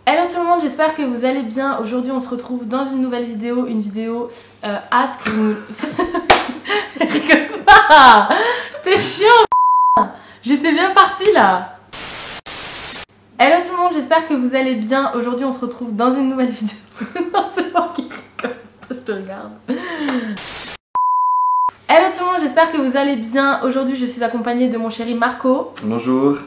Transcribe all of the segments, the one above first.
Hello tout le monde, j'espère que vous allez bien. Aujourd'hui on se retrouve dans une nouvelle vidéo, Ask. Rigole pas. T'es chiant. J'étais bien partie là. Hello tout le monde, j'espère que vous allez bien. Aujourd'hui on se retrouve dans une nouvelle vidéo. Non, c'est moi qui rigole, je te regarde. Hello tout le monde, j'espère que vous allez bien. Aujourd'hui je suis accompagnée de mon chéri Marco. Bonjour.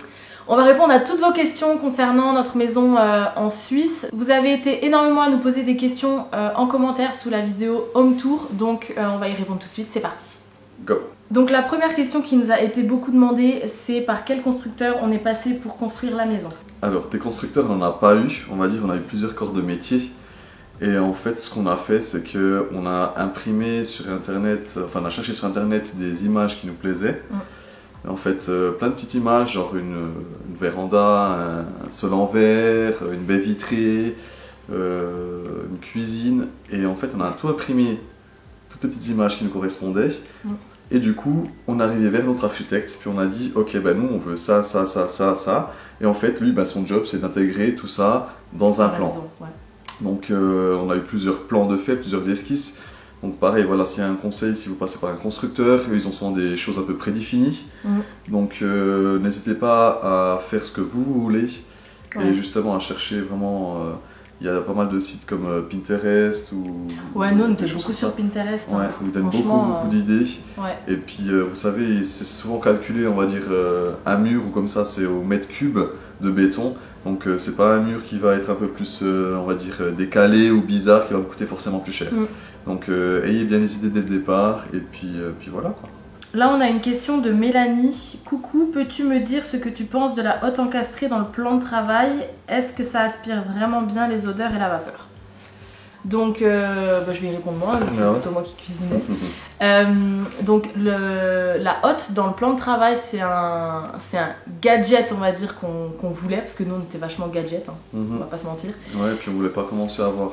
On va répondre à toutes vos questions concernant notre maison en Suisse. Vous avez été énormément à nous poser des questions en commentaire sous la vidéo Home Tour, donc on va y répondre tout de suite, c'est parti. Go. Donc la première question qui nous a été beaucoup demandée, c'est par quel constructeur on est passé pour construire la maison. Alors, des constructeurs, on n'en a pas eu, on va dire, on a eu plusieurs corps de métier. Et en fait, ce qu'on a fait, c'est qu'on a imprimé sur internet, enfin on a cherché sur internet des images qui nous plaisaient. En fait, plein de petites images, genre une véranda, un sol en verre, une baie vitrée, une cuisine. Et en fait, on a tout imprimé, toutes les petites images qui nous correspondaient. Et du coup, on est arrivé vers notre architecte, puis on a dit, ok, ben nous, on veut ça, ça, ça, ça, ça. Et en fait, lui, ben, son job, c'est d'intégrer tout ça dans un plan. Maison, ouais. Donc, on a eu plusieurs plans de fait, plusieurs esquisses. Donc pareil, voilà, s'il y a un conseil, si vous passez par un constructeur, ils ont souvent des choses à peu près définies. Donc n'hésitez pas à faire ce que vous voulez. Et justement à chercher vraiment, il y a pas mal de sites comme Pinterest ou... Ouais, nous on était beaucoup sur Pinterest. Ouais, ils donnent beaucoup d'idées. Ouais. Et puis vous savez, c'est souvent calculé, on va dire, un mur ou comme ça, c'est au mètre cube de béton. Donc c'est pas un mur qui va être un peu plus, on va dire, décalé ou bizarre, qui va vous coûter forcément plus cher. Donc ayez bien les idées dès le départ, et puis voilà quoi. Là on a une question de Mélanie. Coucou, peux-tu me dire ce que tu penses de la hotte encastrée dans le plan de travail? Est-ce que ça aspire vraiment bien les odeurs et la vapeur? Donc je vais y répondre moi, c'est plutôt moi qui cuisinais. Donc la hotte dans le plan de travail, c'est un gadget, on va dire, qu'on voulait, parce que nous on était vachement gadget, hein, on va pas se mentir. Ouais, et puis on voulait pas commencer à avoir...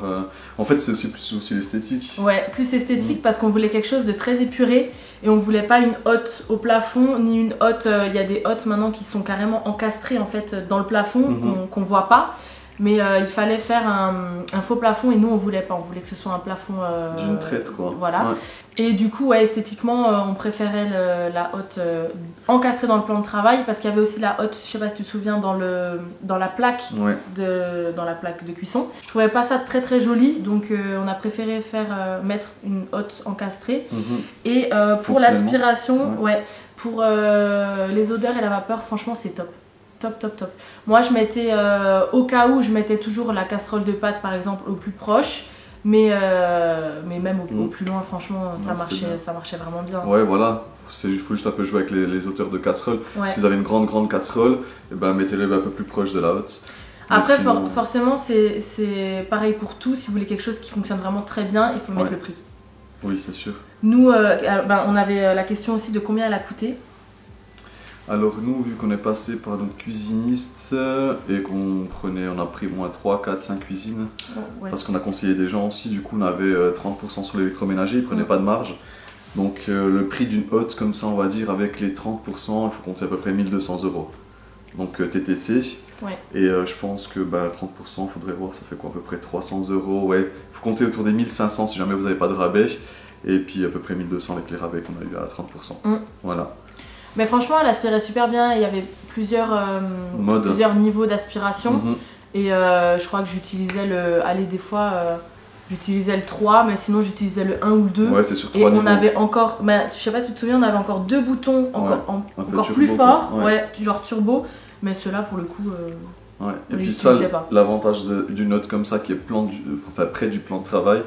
En fait c'est aussi l'esthétique. Ouais, plus esthétique, parce qu'on voulait quelque chose de très épuré, et on voulait pas une hotte au plafond, ni une hotte... Il y a des hottes maintenant qui sont carrément encastrées en fait dans le plafond, qu'on voit pas. Mais il fallait faire un faux plafond, et nous on voulait pas, on voulait que ce soit un plafond d'une traite quoi. Voilà. Ouais. Et du coup ouais, esthétiquement on préférait la hotte encastrée dans le plan de travail, parce qu'il y avait aussi la hotte, je sais pas si tu te souviens, dans la plaque de cuisson. Je trouvais pas ça très très joli, donc on a préféré mettre une hotte encastrée. Et pour l'aspiration, pour les odeurs et la vapeur, franchement c'est top. Top. Moi je mettais, au cas où, je mettais toujours la casserole de pâtes par exemple au plus proche, mais même au plus loin, franchement ça marchait vraiment bien. Ouais, voilà, il faut juste un peu jouer avec les hauteurs de casserole. Si vous avez une grande casserole, et ben, mettez-les un peu plus proche de la hotte. Après sinon... forcément c'est pareil pour tout, si vous voulez quelque chose qui fonctionne vraiment très bien, il faut mettre le prix. Oui, c'est sûr. Nous on avait la question aussi de combien elle a coûté. Alors nous, vu qu'on est passé par donc cuisiniste et on a pris moins 3, 4, 5 cuisines, parce qu'on a conseillé des gens aussi, du coup on avait 30% sur l'électroménager, ils prenaient pas de marge. Donc le prix d'une hotte comme ça, on va dire, avec les 30%, il faut compter à peu près 1 200 €. Donc TTC, et je pense que 30%, il faudrait voir, ça fait quoi, à peu près 300 €, il faut compter autour des 1 500 si jamais vous n'avez pas de rabais, et puis à peu près 1 200 avec les rabais qu'on a eu à 30%. Voilà. Mais franchement, elle aspirait super bien, il y avait plusieurs niveaux d'aspiration. Et je crois que j'utilisais des fois, j'utilisais le 3, mais sinon j'utilisais le 1 ou le 2. Ouais, c'est sur 3 et niveaux. On avait encore, je sais pas si tu te souviens, on avait encore 2 boutons encore plus forts, genre turbo, mais ceux-là pour le coup, et puis ça, l'avantage d'une hotte comme ça qui est près du plan de travail,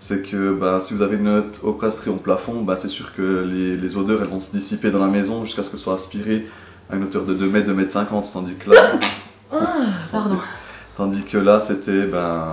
c'est que si vous avez une hotte encastrée au plafond, c'est sûr que les odeurs elles vont se dissiper dans la maison jusqu'à ce que ce soit aspiré à une hauteur de 2 mètres, 2 mètres 50, tandis que là... Tandis que là c'était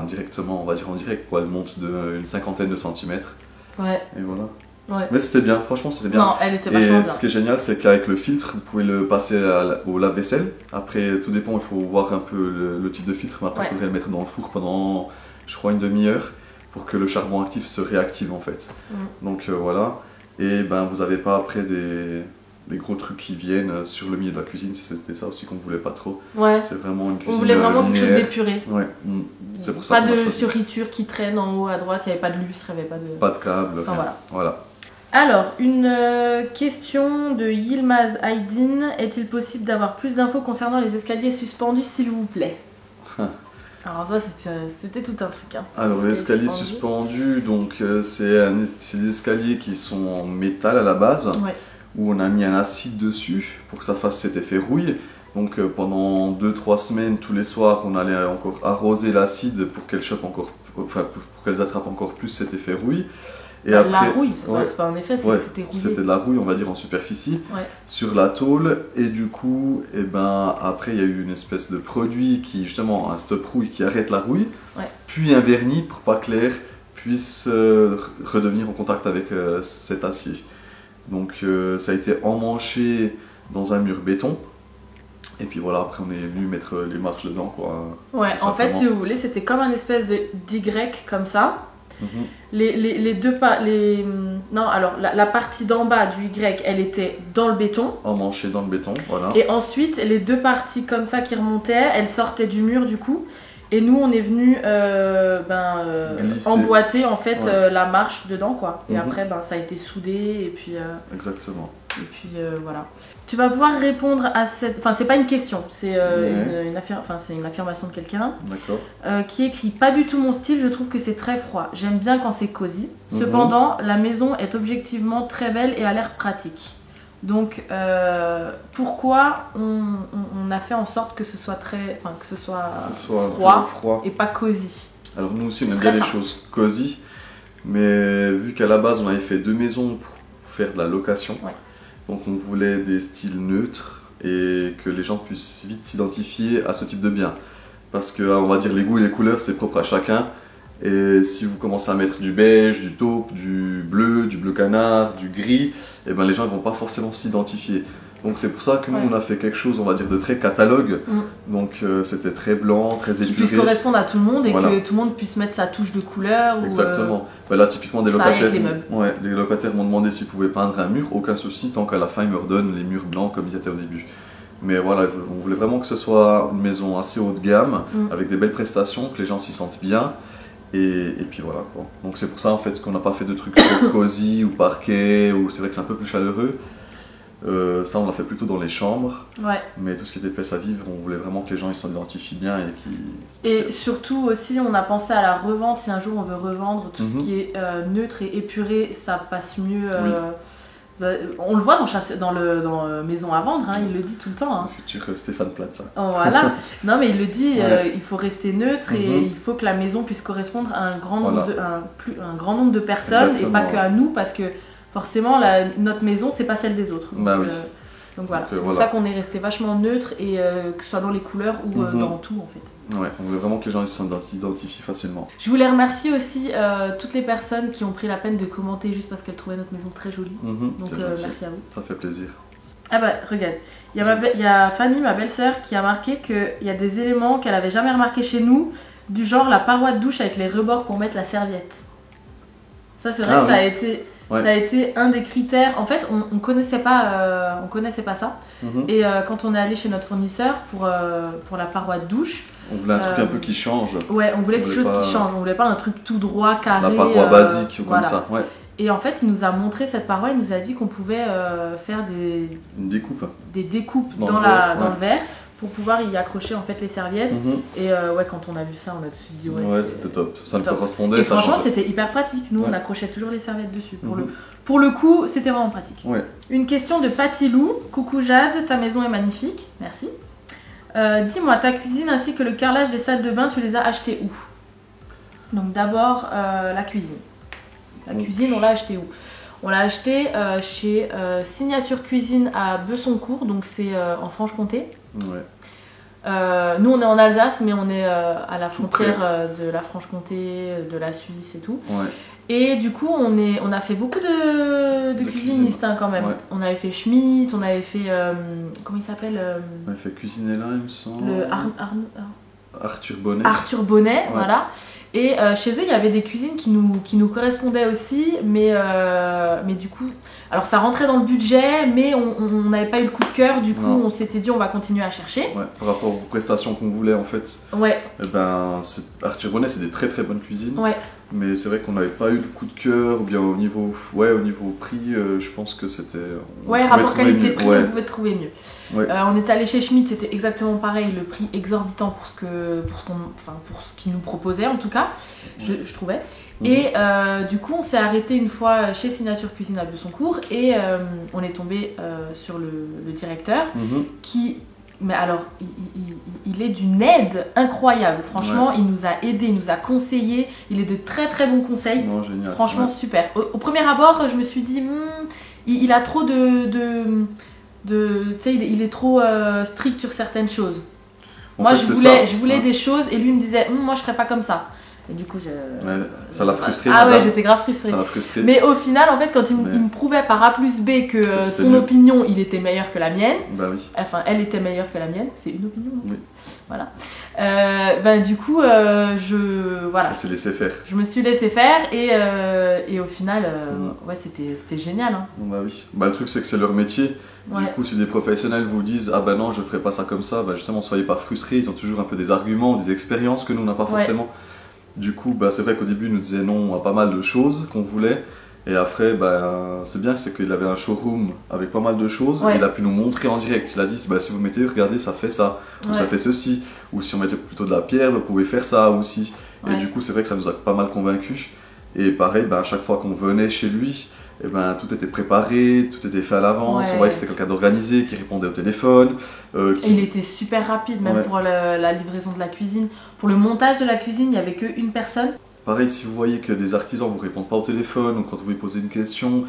directement, on va dire en direct, elle monte d'une cinquantaine de centimètres. Et voilà. Mais c'était bien, franchement c'était bien. Non, elle était vachement bien. Ce qui est génial, c'est qu'avec le filtre, vous pouvez le passer au lave-vaisselle. Après, tout dépend, il faut voir un peu le type de filtre, mais après il faudrait le mettre dans le four pendant, je crois, une demi-heure, pour que le charbon actif se réactive en fait. Donc voilà, et vous n'avez pas après les gros trucs qui viennent sur le milieu de la cuisine, c'était ça aussi qu'on voulait pas trop. Ouais. C'est vraiment une cuisine On voulait vraiment quelque chose linéaire. d'épuré. Ouais. C'est pour ça pas qu'on a de choisi. fioritures qui traînent en haut à droite, il n'y avait pas de lustre, il n'y avait pas de... Pas de câble, Enfin, rien. Voilà. Alors, une question de Yilmaz Aydin. Est-il possible d'avoir plus d'infos concernant les escaliers suspendus, s'il vous plaît? Alors ça, c'était tout un truc. Hein. Alors les escaliers suspendus, donc c'est des escaliers qui sont en métal à la base, où on a mis un acide dessus pour que ça fasse cet effet rouille. Donc pendant 2-3 semaines, tous les soirs, on allait encore arroser l'acide pour qu'elles chopent encore, enfin pour qu'elles attrapent encore plus cet effet rouille. Et après, la rouille, c'est pas un effet, c'était rouillé. C'était de la rouille, on va dire en superficie, sur la tôle. Et du coup, après il y a eu une espèce de produit qui, justement, un stop rouille qui arrête la rouille, puis un vernis pour pas que l'air puisse redevenir en contact avec cet acier. Donc ça a été emmanché dans un mur béton. Et puis voilà, après on est venu mettre les marches dedans, quoi. Ouais, en fait, si vous voulez, c'était comme un espèce d'Y comme ça. Les deux pas, non, alors la partie d'en bas du Y, elle était dans le béton. Emmanchée dans le béton, voilà. Et ensuite, les deux parties comme ça qui remontaient, elles sortaient du mur du coup. Et nous, on est venu emboîter en fait la marche dedans, quoi. Et après, ça a été soudé et puis. Exactement. Et puis voilà. Tu vas pouvoir répondre à cette. Enfin, c'est pas une question, c'est une affirmation de quelqu'un. D'accord. Qui écrit: pas du tout mon style, je trouve que c'est très froid. J'aime bien quand c'est cosy. Cependant, la maison est objectivement très belle et a l'air pratique. Donc, pourquoi on a fait en sorte que ce soit froid et pas cosy? Alors nous aussi, on aime bien les choses cosy, mais vu qu'à la base, on avait fait 2 maisons pour faire de la location. Donc on voulait des styles neutres et que les gens puissent vite s'identifier à ce type de bien. Parce que, on va dire, les goûts et les couleurs, c'est propre à chacun. Et si vous commencez à mettre du beige, du taupe, du bleu canard, du gris, et les gens ne vont pas forcément s'identifier. Donc c'est pour ça que nous on a fait quelque chose, on va dire, de très catalogue. Donc c'était très blanc, très épuré. Qui puisse correspondre à tout le monde et que tout le monde puisse mettre sa touche de couleur. Exactement. Là typiquement les locataires m'ont demandé s'ils pouvaient peindre un mur, aucun souci tant qu'à la fin ils me redonnent les murs blancs comme ils étaient au début. Mais voilà, on voulait vraiment que ce soit une maison assez haut de gamme, avec des belles prestations, que les gens s'y sentent bien. Et puis voilà quoi. Donc c'est pour ça en fait qu'on n'a pas fait de trucs trop cosy ou parquet, ou c'est vrai que c'est un peu plus chaleureux. Ça on l'a fait plutôt dans les chambres, mais tout ce qui était pièce à vivre, on voulait vraiment que les gens ils s'identifient bien et surtout aussi on a pensé à la revente. Si un jour on veut revendre tout ce qui est neutre et épuré, ça passe mieux. On le voit dans Maison à vendre, hein, il le dit tout le temps. Hein. Le futur Stéphane Plaza. Oh, voilà. Non mais il le dit, il faut rester neutre et il faut que la maison puisse correspondre à un grand nombre de personnes. Exactement. Et pas qu'à nous, parce que forcément notre maison c'est pas celle des autres. Donc voilà, c'est pour ça qu'on est resté vachement neutre et que ce soit dans les couleurs ou dans tout en fait. Ouais, on veut vraiment que les gens s'identifient facilement. Je voulais remercier aussi toutes les personnes qui ont pris la peine de commenter juste parce qu'elles trouvaient notre maison très jolie. Donc merci à vous. Ça fait plaisir. Ah bah regarde, il y a Fanny, ma belle-sœur, qui a marqué qu'il y a des éléments qu'elle avait jamais remarqué chez nous, du genre la paroi de douche avec les rebords pour mettre la serviette. Ça c'est vrai que ça a été... Ça a été un des critères. En fait, on connaissait pas ça. Et quand on est allé chez notre fournisseur pour la paroi de douche, on voulait un truc un peu qui change. Ouais, on voulait quelque chose qui change. On voulait pas un truc tout droit, carré. La paroi basique comme ça. Ouais. Et en fait, il nous a montré cette paroi. Il nous a dit qu'on pouvait faire des découpes dans le verre pour pouvoir y accrocher en fait les serviettes. Et quand on a vu ça, on a tout de suite dit c'était top. Ça me correspondait. Et franchement, c'était hyper pratique. Nous, on accrochait toujours les serviettes dessus. Pour le coup, c'était vraiment pratique. Une question de Patty Lou. Coucou Jade, ta maison est magnifique. Merci. Dis-moi, ta cuisine ainsi que le carrelage des salles de bain, tu les as achetés où? Donc d'abord, la cuisine. La cuisine, on l'a acheté où? On l'a acheté chez Signature Cuisine à Besoncourt, donc c'est en Franche-Comté. Nous on est en Alsace, mais on est à la frontière de la Franche-Comté, de la Suisse et tout. Et du coup on a fait beaucoup de cuisinistes quand même. On avait fait Schmitt, on avait fait comment il s'appelle On avait fait Cuisinella il me semble. Arthur Bonnet. Arthur Bonnet, voilà. Et chez eux, il y avait des cuisines qui nous correspondaient aussi, mais du coup, alors ça rentrait dans le budget, mais on n'avait pas eu le coup de cœur, du coup on s'était dit on va continuer à chercher. Ouais, par rapport aux prestations qu'on voulait en fait, ouais. Et ben, Arthur Bonnet c'est des très très bonnes cuisines, ouais. Mais c'est vrai qu'on n'avait pas eu le coup de cœur, ou bien au niveau prix, je pense que c'était... Ouais, rapport qualité-prix, on pouvait trouver mieux. Ouais. On était allé chez Schmitt, c'était exactement pareil, le prix exorbitant pour ce qu'ils nous proposaient en tout cas, je trouvais. Et du coup, on s'est arrêté une fois chez Signature Cuisine à Bussoncourt et on est tombé sur le directeur qui... Mais alors, il est d'une aide incroyable. Franchement, il nous a aidés, il nous a conseillés. Il est de très très bons conseils. Non, génial. Franchement, super. Au premier abord, je me suis dit, il a trop tu sais, il est trop strict sur certaines choses. Moi, je voulais des choses et lui me disait, moi, je ferais pas comme ça. Et du coup, ça l'a frustré. Ah ouais, j'étais grave frustrée. Ça l'a frustré. Mais au final, en fait, quand il me prouvait par A plus B que son opinion, il était meilleur que la mienne. Bah oui. Enfin, elle était meilleure que la mienne. C'est une opinion. Oui. Voilà. Du coup, voilà. Elle s'est laissé faire. Je me suis laissé faire et au final, ouais, c'était génial. Hein. Bah oui. Bah le truc, c'est que c'est leur métier. Ouais. Du coup, si des professionnels vous disent ah ben non, je ferai pas ça comme ça, bah justement, soyez pas frustrés. Ils ont toujours un peu des arguments, des expériences que nous on n'a pas forcément. Du coup, bah, c'est vrai qu'au début, il nous disait non à pas mal de choses qu'on voulait. Et après, bah, c'est bien, c'est qu'il avait un showroom avec pas mal de choses. Ouais. Et il a pu nous montrer en direct. Il a dit, bah, si vous mettez, regardez, ça fait ça. Ou ça fait ceci. Ou si on mettait plutôt de la pierre, vous pouvez faire ça aussi. Ouais. Et du coup, c'est vrai que ça nous a pas mal convaincus. Et pareil, bah, à chaque fois qu'on venait chez lui, et ben, tout était préparé, tout était fait à l'avance. On voyait que c'était quelqu'un d'organisé, qui répondait au téléphone. Et il était super rapide, même pour la livraison de la cuisine. Pour le montage de la cuisine, il n'y avait qu'une personne. Pareil, si vous voyez que des artisans ne vous répondent pas au téléphone ou quand vous lui posez une question,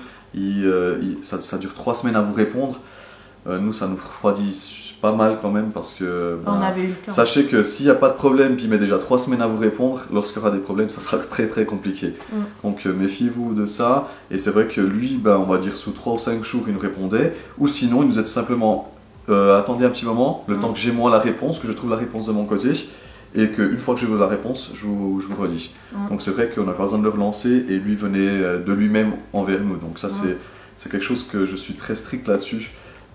ça dure 3 semaines à vous répondre. Nous, ça nous refroidit pas mal quand même parce que on avait eu le cas. Sachez que s'il n'y a pas de problème, puis il met déjà 3 semaines à vous répondre, lorsqu'il y aura des problèmes, ça sera très très compliqué. Donc méfiez-vous de ça. Et c'est vrai que lui, on va dire sous 3 ou 5 jours, il nous répondait. Ou sinon, il nous a tout simplement attendez un petit moment, le temps que j'ai moi la réponse, que je trouve la réponse de mon côté. Et qu'une fois que je veux la réponse, je vous redis. Donc c'est vrai qu'on n'a pas besoin de le relancer et lui venait de lui-même envers nous. Donc ça c'est quelque chose que je suis très strict là-dessus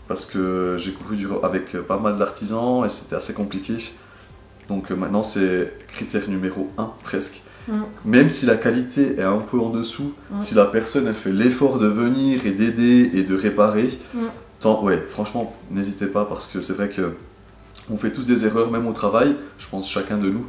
parce que j'ai couru avec pas mal d'artisans et c'était assez compliqué. Donc maintenant c'est critère numéro 1 presque. Même si la qualité est un peu en dessous, si la personne elle fait l'effort de venir et d'aider et de réparer, franchement n'hésitez pas parce que c'est vrai que on fait tous des erreurs, même au travail, je pense chacun de nous.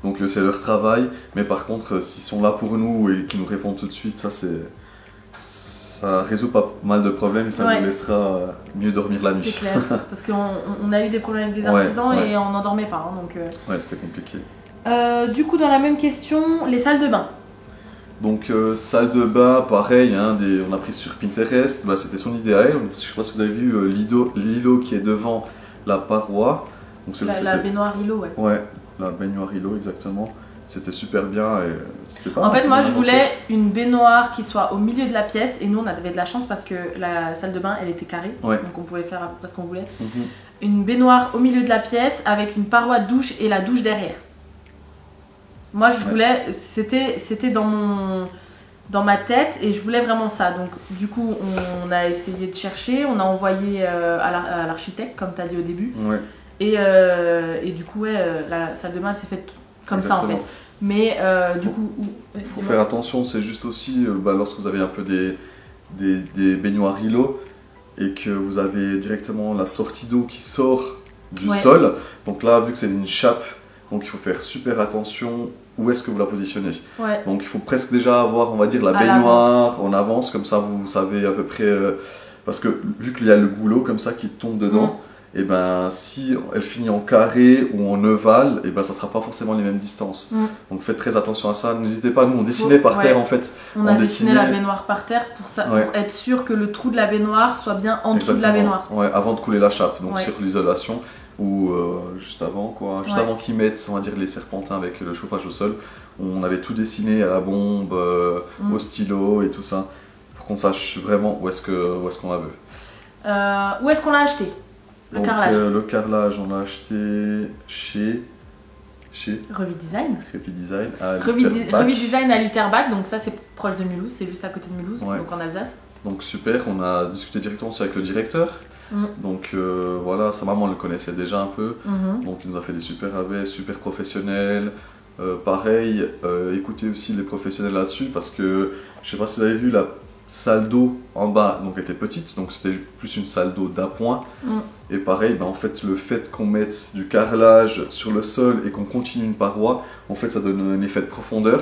Donc c'est leur travail, mais par contre, s'ils sont là pour nous et qu'ils nous répondent tout de suite, ça résout pas mal de problèmes et ça nous laissera mieux dormir la nuit. C'est clair, parce qu'on a eu des problèmes avec des artisans et on n'en dormait pas. Hein, donc, ouais, c'était compliqué. Du coup, dans la même question, les salles de bain. Donc salle de bain, pareil, on a pris sur Pinterest, c'était son idéal. Je sais pas si vous avez vu l'îlot qui est devant la paroi. Donc la baignoire îlot, ouais. Ouais, la baignoire îlot, exactement. C'était super bien. En fait, moi je voulais une baignoire qui soit au milieu de la pièce et nous on avait de la chance parce que la salle de bain elle était carrée, donc on pouvait faire à peu près ce qu'on voulait. Une baignoire au milieu de la pièce avec une paroi de douche et la douche derrière. Moi je voulais, c'était dans ma tête et je voulais vraiment ça. Donc du coup on a essayé de chercher, on a envoyé à l'architecte comme tu as dit au début. Et du coup la salle de bain elle s'est faite comme ça en fait. Mais du coup... Il faut faire attention, c'est juste aussi lorsque vous avez un peu des baignoires îlots et que vous avez directement la sortie d'eau qui sort du sol. Donc là, vu que c'est une chape, donc il faut faire super attention où est-ce que vous la positionnez. Donc il faut presque déjà avoir, on va dire, la baignoire en avance, comme ça vous savez à peu près... parce que vu qu'il y a le goulot comme ça qui tombe dedans, et ben si elle finit en carré ou en ovale, et ben ça sera pas forcément les mêmes distances. Donc faites très attention à ça. N'hésitez pas, nous on dessinait par terre en fait. On a dessiné la baignoire par terre pour être sûr que le trou de la baignoire soit bien en dessous de la baignoire. Ouais, avant de couler la chape, donc sur l'isolation ou juste avant quoi, juste avant qu'ils mettent, on va dire, les serpentins avec le chauffage au sol. On avait tout dessiné à la bombe, au stylo et tout ça, pour qu'on sache vraiment où est-ce qu'on la veut. Où est-ce qu'on l'a acheté? Le carrelage. Le carrelage, on l'a acheté chez chez Revidesign. Revidesign à Revidesign à Lutterbach, donc ça c'est proche de Mulhouse, c'est juste à côté de Mulhouse, donc en Alsace. Donc super, on a discuté directement aussi avec le directeur. Donc voilà, sa maman le connaissait déjà un peu, donc il nous a fait des super rabais, super professionnels. Pareil, écoutez aussi les professionnels là-dessus parce que je sais pas si vous avez vu la salle d'eau en bas, donc elle était petite, donc c'était plus une salle d'eau d'appoint. Et pareil, en fait, le fait qu'on mette du carrelage sur le sol et qu'on continue une paroi, en fait, ça donne un effet de profondeur.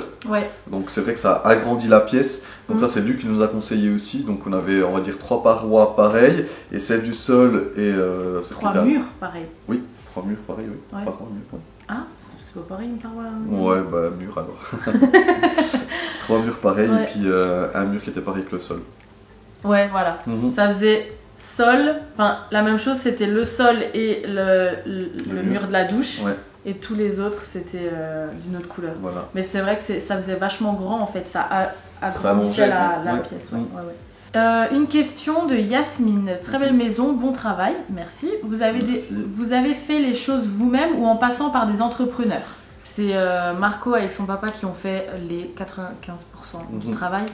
Donc c'est vrai que ça agrandit la pièce. Donc ça, c'est lui qui nous a conseillé aussi. Donc on avait, on va dire, 3 parois pareilles et celle du sol et 3 murs pareil. Oui, 3 murs pareil, oui. 3 murs, Ah, c'est pas pareil une paroi. Ouais, bah mur alors. 3 murs pareils et puis un mur qui était pareil que le sol. Ouais, voilà. Ça faisait sol, enfin la même chose, c'était le sol et le mur de la douche. Et tous les autres c'était d'une autre couleur. Voilà. Mais c'est vrai que ça faisait vachement grand en fait, ça agrandissait la pièce. Une question de Yasmine. Très belle maison, bon travail, merci. Vous avez fait les choses vous-même ou en passant par des entrepreneurs? C'est Marco avec son papa qui ont fait les 95% du travail.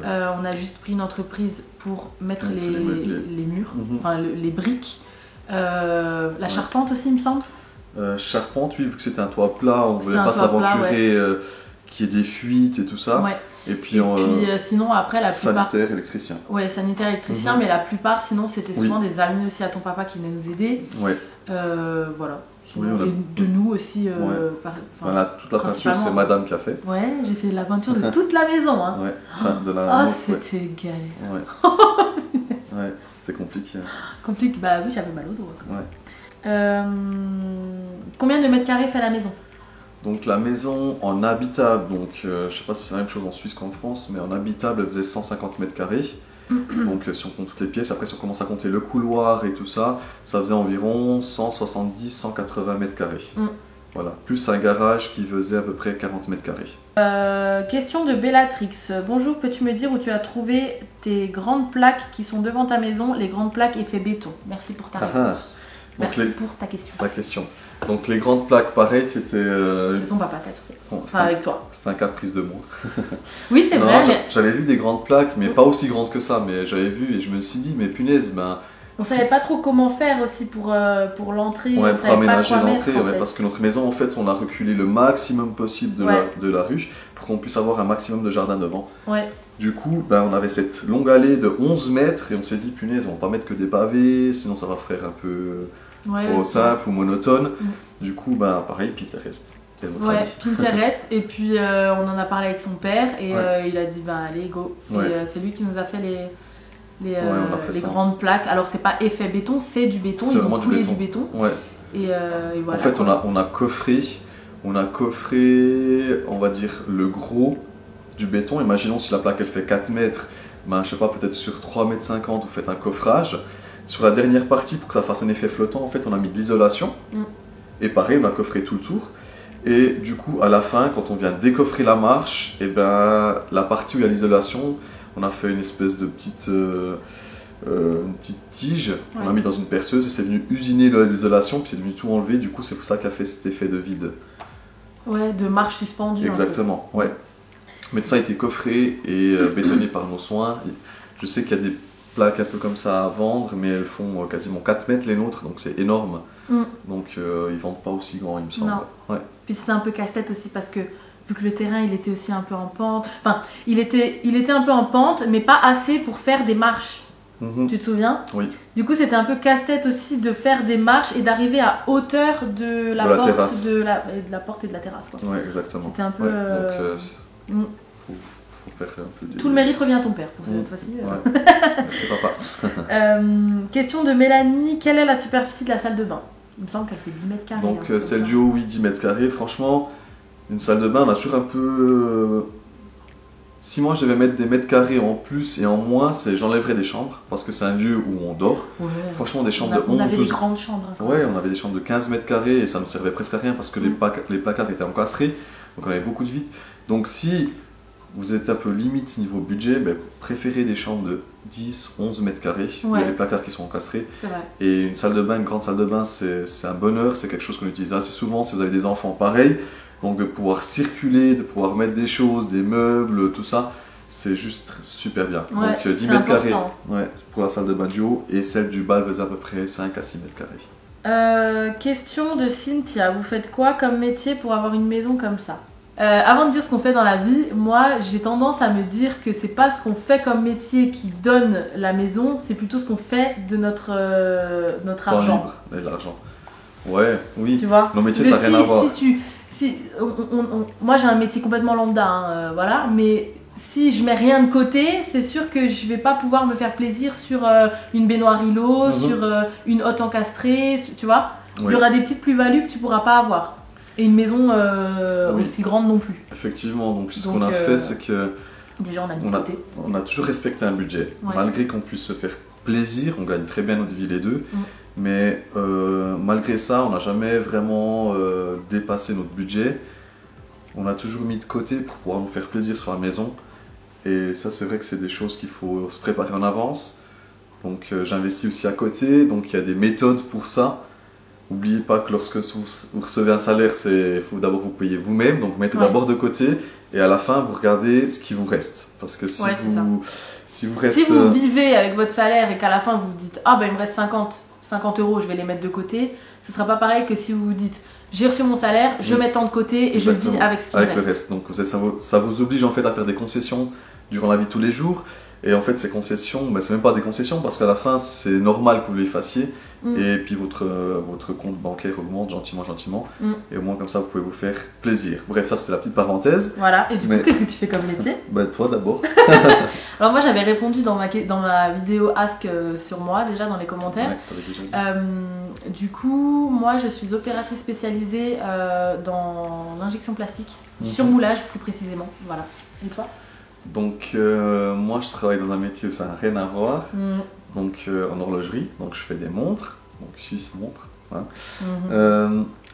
On a juste pris une entreprise pour mettre les murs, enfin les briques. La charpente aussi, il me semble. Charpente, oui, vu que c'était un toit plat, on ne voulait pas s'aventurer qu'il y ait des fuites et tout ça. Et puis sinon, après, la plupart. Sanitaire, électricien. Ouais, sanitaire, électricien, mais la plupart, sinon, c'était souvent des amis aussi à ton papa qui venaient nous aider. Voilà. Sinon, et de nous aussi. Voilà, toute la peinture, c'est madame qui a fait. Ouais, j'ai fait la peinture de toute la maison. Hein. C'était galère. Ouais, c'était compliqué. Compliqué, bah oui, j'avais mal au dos. Combien de mètres carrés fait la maison? Donc la maison en habitable, donc je sais pas si c'est la même chose en Suisse qu'en France, mais en habitable elle faisait 150 mètres carrés. Donc si on compte toutes les pièces, après si on commence à compter le couloir et tout ça, ça faisait environ 170-180 mètres carrés. Voilà, plus un garage qui faisait à peu près 40 mètres carrés. Question de Bellatrix. Bonjour, peux-tu me dire où tu as trouvé tes grandes plaques qui sont devant ta maison, les grandes plaques effet béton? Merci pour ta réponse. Merci pour ta question. Ta question. Donc les grandes plaques, pareil, c'était... C'est son papa qui a tout fait. Enfin, avec toi. C'était un caprice de moi. Oui, c'est vrai. J'avais vu des grandes plaques, mais pas aussi grandes que ça. Mais j'avais vu et je me suis dit, mais punaise, on savait pas trop comment faire aussi pour l'entrée. Ouais, pour aménager l'entrée, parce que notre maison, en fait, on a reculé le maximum possible de la rue pour qu'on puisse avoir un maximum de jardin devant. Du coup, on avait cette longue allée de 11 mètres et on s'est dit, punaise, on va pas mettre que des pavés, sinon ça va faire un peu trop simple ou monotone. Du coup, pareil, Pinterest. Pinterest. Et puis, on en a parlé avec son père et il a dit, allez, go. Et c'est lui qui nous a fait les grandes plaques. Alors, c'est pas effet béton, c'est du béton. Ils ont coulé du béton. Et voilà. En fait, on a coffré, on va dire, le gros du béton. Imaginons si la plaque elle fait 4 mètres, je sais pas, peut-être sur 3,50 mètres, vous faites un coffrage. Sur la dernière partie, pour que ça fasse un effet flottant, en fait, on a mis de l'isolation. Et pareil, on a coffré tout le tour. Et du coup, à la fin, quand on vient décoffrer la marche, et la partie où il y a l'isolation, on a fait une espèce de petite tige, on l'a mis dans une perceuse et c'est venu usiner l'isolation, puis c'est venu tout enlever. Du coup, c'est pour ça qu'il a fait cet effet de vide. Ouais, de marche suspendue. Exactement, Mais tout ça a été coffré et bétonné par nos soins. Je sais qu'il y a des plaques un peu comme ça à vendre, mais elles font quasiment 4 mètres les nôtres, donc c'est énorme. Donc ils vendent pas aussi grand, il me semble. Puis c'était un peu casse-tête aussi parce que vu que le terrain il était aussi un peu en pente, enfin il était un peu en pente, mais pas assez pour faire des marches. Tu te souviens? Oui. Du coup c'était un peu casse-tête aussi de faire des marches et d'arriver à hauteur de la porte, de la porte et de la terrasse. Oui, exactement. C'était un peu... Faut faire un peu tout le mérite revient à ton père pour cette fois-ci. C'est papa. Question de Mélanie, quelle est la superficie de la salle de bain? Il me semble qu'elle fait 10 mètres carrés. Donc celle du haut, oui, 10 mètres carrés. Franchement, une salle de bain, on a toujours un peu... Si moi je devais mettre des mètres carrés en plus et en moins, j'enlèverais des chambres parce que c'est un lieu où on dort. Franchement, des chambres de 11, on avait des grandes chambres. On avait des chambres de 15 mètres carrés et ça ne servait presque à rien parce que les placards étaient encastrés, donc on avait beaucoup de vide. Donc si vous êtes un peu limite niveau budget, ben, préférez des chambres de 10, 11 mètres carrés. Il y a les placards qui sont encastrés. C'est vrai. Et une salle de bain, une grande salle de bain, c'est un bonheur, c'est quelque chose qu'on utilise assez souvent si vous avez des enfants pareil. Donc de pouvoir circuler, de pouvoir mettre des choses, des meubles, tout ça, c'est juste super bien. Ouais, donc 10 mètres carrés pour la salle de bain du haut et celle du bas, elle faisait à peu près 5 à 6 mètres carrés. Question de Cynthia, vous faites quoi comme métier pour avoir une maison comme ça? Avant de dire ce qu'on fait dans la vie, moi j'ai tendance à me dire que c'est pas ce qu'on fait comme métier qui donne la maison, c'est plutôt ce qu'on fait de notre argent. L'argent. Ouais, oui. Tu vois? Nos métiers, ça n'a rien à voir. Moi j'ai un métier complètement lambda, voilà, mais si je mets rien de côté, c'est sûr que je vais pas pouvoir me faire plaisir sur une baignoire îlot, sur une hotte encastrée, tu vois? Oui. Il y aura des petites plus-values que tu pourras pas avoir. Et une maison aussi grande non plus. Effectivement, donc ce qu'on a fait, c'est que déjà on a toujours respecté un budget. Malgré qu'on puisse se faire plaisir, on gagne très bien notre vie les deux, mais malgré ça, on n'a jamais vraiment dépassé notre budget. On a toujours mis de côté pour pouvoir nous faire plaisir sur la maison. Et ça, c'est vrai que c'est des choses qu'il faut se préparer en avance. Donc j'investis aussi à côté, donc il y a des méthodes pour ça. N'oubliez pas que lorsque vous recevez un salaire, il faut d'abord vous payer vous-même, donc mettez d'abord de côté et à la fin vous regardez ce qui vous reste. Parce que si vous vivez avec votre salaire et qu'à la fin vous vous dites ah ben il me reste 50 euros, je vais les mettre de côté, ce sera pas pareil que si vous vous dites j'ai reçu mon salaire, je mets tant de côté et je vis avec ce qui me reste. Donc ça vous oblige en fait à faire des concessions durant la vie de tous les jours. Et en fait, ces concessions, c'est même pas des concessions parce qu'à la fin, c'est normal que vous les fassiez. Et puis votre compte bancaire augmente gentiment. Et au moins, comme ça, vous pouvez vous faire plaisir. Bref, ça, c'était la petite parenthèse. Voilà. Et du coup, qu'est-ce que tu fais comme métier? Toi d'abord. Alors, moi, j'avais répondu dans ma vidéo Ask sur moi, déjà dans les commentaires. Du coup, moi, je suis opératrice spécialisée dans l'injection plastique, surmoulage plus précisément. Voilà. Et toi? Donc moi je travaille dans un métier où ça n'a rien à voir, donc en horlogerie, donc je fais des montres, donc Suisse montre. Hein.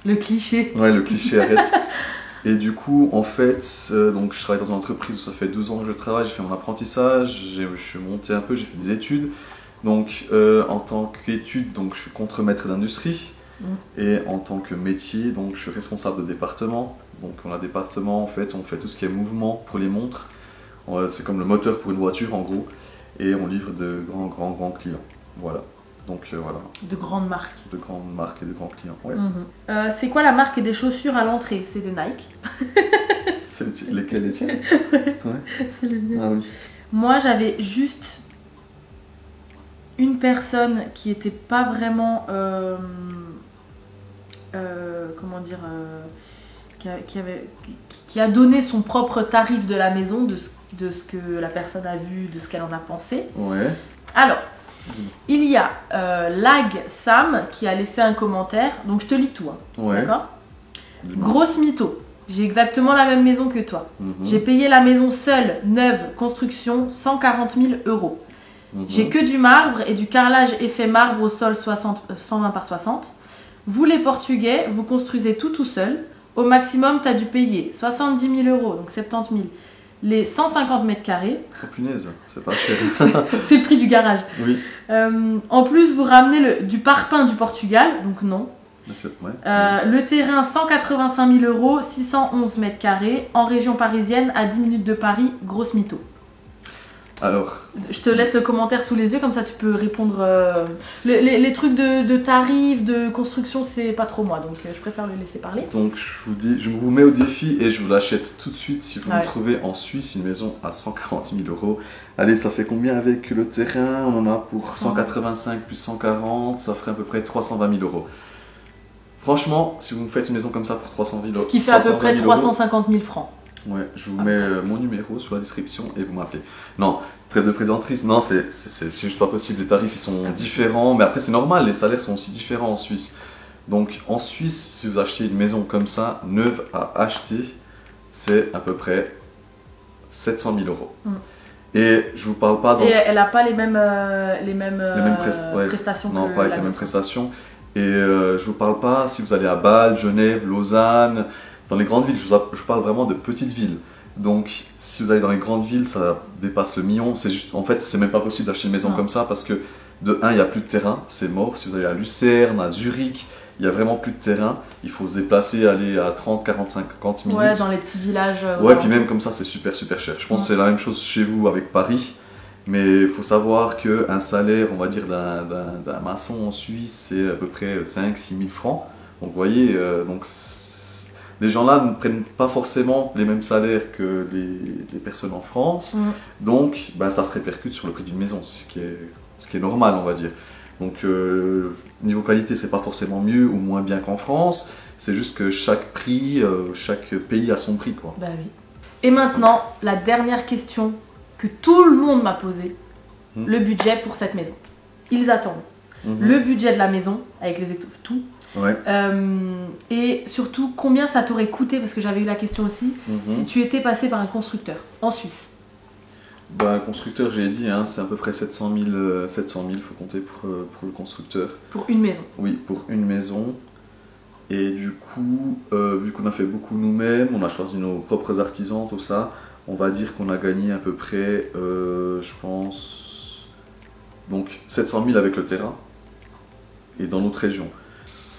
Le cliché. Ouais, le cliché, arrête. Et du coup en fait, donc je travaille dans une entreprise où ça fait 12 ans que je travaille, j'ai fait mon apprentissage, je suis monté un peu, j'ai fait des études. Donc en tant qu'étude, donc je suis contremaître d'industrie. Et en tant que métier, donc je suis responsable de département. Donc on a un département, en fait, on fait tout ce qui est mouvement pour les montres. C'est comme le moteur pour une voiture en gros, et on livre de grands clients. Voilà. Donc voilà. De grandes marques. De grandes marques et de grands clients. Ouais. C'est quoi la marque des chaussures à l'entrée? C'est des Nike. C'est lesquelles les tiennes? Ouais. C'est les miennes. Ah oui. Moi j'avais juste une personne qui était pas vraiment comment dire qui a donné son propre tarif de la maison, de ce que la personne a vu, de ce qu'elle en a pensé. Ouais. Alors, il y a Lag Sam qui a laissé un commentaire, donc je te lis tout, d'accord? Grosse mytho, j'ai exactement la même maison que toi. J'ai payé la maison seule, neuve, construction, 140 000 euros. J'ai que du marbre et du carrelage effet marbre au sol 120 par 60. Vous les Portugais, vous construisez tout seul. Au maximum, tu as dû payer 70 000 euros, donc 70 000. Les 150 mètres carrés. Oh punaise, c'est pas cher. C'est le prix du garage. Oui. En plus, vous ramenez du parpaing du Portugal, donc non. Le terrain, 185 000 euros, 611 mètres carrés, en région parisienne, à 10 minutes de Paris, grosse mytho. Alors, je te laisse le commentaire sous les yeux, comme ça tu peux répondre. Les trucs de tarifs, de construction, c'est pas trop moi, donc je préfère le laisser parler. Donc je vous mets au défi et je vous l'achète tout de suite si vous me trouvez en Suisse une maison à 140 000 euros. Allez, ça fait combien avec le terrain? On en a pour 185 plus 140, ça ferait à peu près 320 000 euros. Franchement, si vous me faites une maison comme ça pour 300 000 euros, ce qui fait à peu près 350 000 francs. Ouais, je vous mets mon numéro sur la description et vous m'appelez. Non, trêve de plaisanterie, non, c'est juste pas possible. Les tarifs ils sont différents, mais après c'est normal, les salaires sont aussi différents en Suisse. Donc en Suisse, si vous achetez une maison comme ça, neuve à acheter, c'est à peu près 700 000 euros. Et je vous parle pas. Et elle n'a pas les mêmes prestations. Non, pas avec les mêmes prestations. Et je vous parle pas si vous allez à Bâle, Genève, Lausanne. Dans les grandes villes, je vous parle vraiment de petites villes. Donc si vous allez dans les grandes villes, ça dépasse le million. C'est juste, en fait, c'est même pas possible d'acheter une maison comme ça parce que de un, il n'y a plus de terrain, c'est mort. Si vous allez à Lucerne, à Zurich, il n'y a vraiment plus de terrain. Il faut se déplacer, aller à 30, 45, 50 minutes. Ouais, dans les petits villages. Ouais, puis même comme ça, c'est super cher. Je pense que c'est la même chose chez vous avec Paris. Mais il faut savoir qu'un salaire, on va dire, d'un maçon en Suisse, c'est à peu près 5-6 000 francs. Donc vous voyez, les gens là ne prennent pas forcément les mêmes salaires que les personnes en France. Donc ça se répercute sur le prix d'une maison, ce qui est normal, on va dire. Donc niveau qualité, c'est pas forcément mieux ou moins bien qu'en France. C'est juste que chaque prix, chaque pays a son prix, quoi. Bah oui. Et maintenant, la dernière question que tout le monde m'a posée, le budget pour cette maison. Ils attendent le budget de la maison, avec les étoffes, tout. Ouais. Et surtout, combien ça t'aurait coûté, parce que j'avais eu la question aussi, si tu étais passé par un constructeur en Suisse. Un constructeur, j'ai dit, hein, c'est à peu près 700 000, faut compter pour le constructeur. Pour une maison. Oui, pour une maison. Et du coup, vu qu'on a fait beaucoup nous-mêmes, on a choisi nos propres artisans, tout ça, on va dire qu'on a gagné à peu près, je pense, donc 700 000 avec le terrain et dans notre région.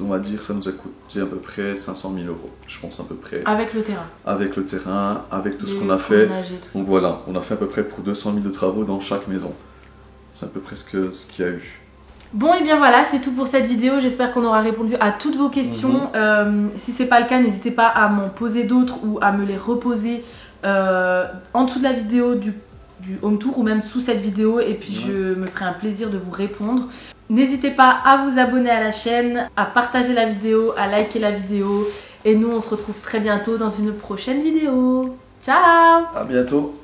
On va dire ça nous a coûté à peu près 500 000 euros, je pense à peu près. Avec le terrain. Avec le terrain, avec tout ce qu'on a fait. Donc voilà, on a fait à peu près pour 200 000 de travaux dans chaque maison. C'est à peu près ce qu'il y a eu. Bon et bien voilà, c'est tout pour cette vidéo, j'espère qu'on aura répondu à toutes vos questions. Si c'est pas le cas, n'hésitez pas à m'en poser d'autres ou à me les reposer en dessous de la vidéo du home tour ou même sous cette vidéo, et puis je me ferai un plaisir de vous répondre. N'hésitez pas à vous abonner à la chaîne, à partager la vidéo, à liker la vidéo, et nous on se retrouve très bientôt dans une prochaine vidéo. Ciao! À bientôt!